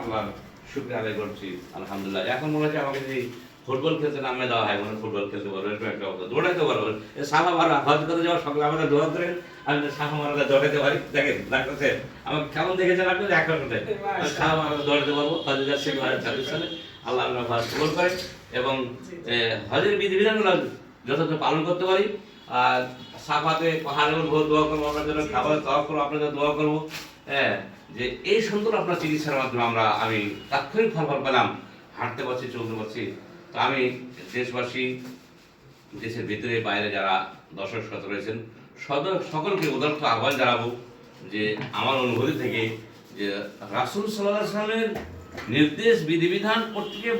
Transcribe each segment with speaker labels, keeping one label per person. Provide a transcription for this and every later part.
Speaker 1: আল্লাহর শুকরিয়া আদায় করছি আলহামদুলিল্লাহ। এখন মনে হচ্ছে আমাকে যদি ফুটবল খেলতে নামে দেওয়া হয়, মনে ফুটবল খেলতে পারবো, এরকম একটা অবস্থা, দৌড়াইতে পারবো। সাফা মারা হজ করতে যাওয়ার সকালে আমাদের দোয়া করেন, আমি সাফা মারাটা দৌড়াইতে পারি। দেখেন ডাক্তার সাহেব আমাকে কেমন দেখেছেন আপনি, এক রকমটাই সাফা মারাটা দৌড়াতে পারবো। হজে যাচ্ছি 2026 সালে, আল্লাহ আমরা হজ কবুল করে এবং হজের বিধিবিধানগুলো যথাযথ পালন করতে পারি। আর সাফাতে পাহাড়ের উপর দোয়া করবো, আপনার জন্য খাবারের দোয়া করবো, আপনার জন্য দোয়া করবো। হ্যাঁ, যে এই সুন্দর আপনার চিকিৎসার মাধ্যমে আমি তাৎক্ষণিক ফলাফল পেলাম, হাঁটতে পারছি, চলতে পারছি। তো আমি দেশবাসী, দেশের ভিতরে বাইরে যারা দর্শক শ্রোতা রয়েছেন, সকলকে উদারত আহ্বান জানাবো যে আমার অনুভূতি থেকে যে রাসূল সাল্লাল্লাহু আলাইহি ওয়াসাল্লামের নির্দেশ বিধিবিধান প্রত্যেকে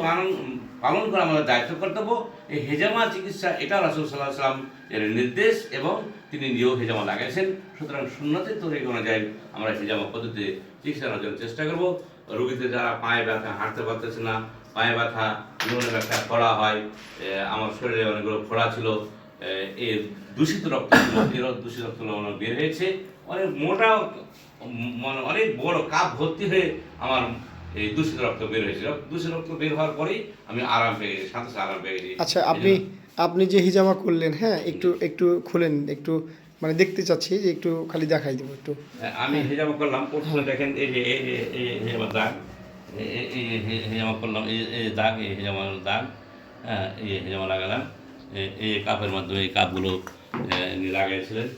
Speaker 1: পালন করা আমাদের দায়িত্ব কর্তব্য। এই হেজামা চিকিৎসা এটা রাসূল সাল্লাল্লাহু আলাইহি ওয়াসাল্লাম এর নির্দেশ এবং তিনি নিজেও হেজামা লাগাইছেন। সুতরাং সুন্নতের তরিকা অনুযায়ী আমরা হেজামা পদ্ধতিতে চিকিৎসা নেওয়ার জন্য চেষ্টা করবো। রোগীদের যারা পায়ে ব্যথা, হাঁটতে পারতেছে না, পায়ে ব্যথা, জীবনে ব্যথা, ফোড়া হয়, আমার শরীরে অনেকগুলো ফোড়া ছিল, এর দূষিত রক্ত ছিল, এর দূষিত রক্ত বের হয়েছে, অনেক মোটা, মানে অনেক বড় কাপ ভর্তি হয়ে আমার এই দূষিত রক্ত বের হয়েছে। দূষিত রক্ত বের হওয়ার পরেই আমি আরাম পেয়ে গেছি, সাথে সাথে আরাম পেয়ে গেছি।
Speaker 2: আচ্ছা, আপনি যে হিজামা করলেন, হ্যাঁ, একটু খুলেন, একটু মানে দেখতে চাচ্ছি, যে একটু খালি দেখাই দেবো একটু।
Speaker 1: আমি হেজামা করলাম, প্রথমে দেখেন এই যে হেজামার দাগ, এই হেজামা করলাম, এই দাগ, এই হেজামার দাগ, হ্যাঁ, এই হেজামা লাগালাম। এই কাপের মাধ্যমে এই কাপগুলো লাগাইছিলেন,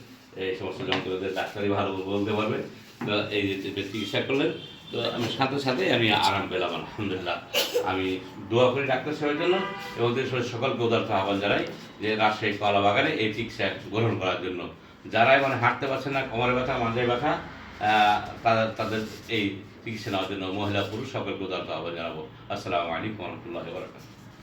Speaker 1: এই সমস্ত যন্ত্রদের ডাক্তারই ভালো বলতে পারবে। তো এই যে চিকিৎসা করলেন, তো আমি সাথে সাথে আমি আরাম পেলাম আলহামদুলিল্লাহ। আমি দোয়া করি ডাক্তার সাহেবের জন্য এবং দেশের সকলকে উদারত আহ্বান জানাই যে রাজশাহী কলা বাগানে এই চিকিৎসা গ্রহণ করার জন্য। যারাই মানে হাঁটতে পারছে না, কোমরে ব্যথা, মাথায় ব্যথা, তাদের এই চিকিৎসা নেওয়ার জন্য মহিলা পুরুষ সকলকে উদারত আহ্বান জানাবো। আসসালামু আলাইকুম ওয়া রাহমাতুল্লাহি ওয়া বারাকাতুহু।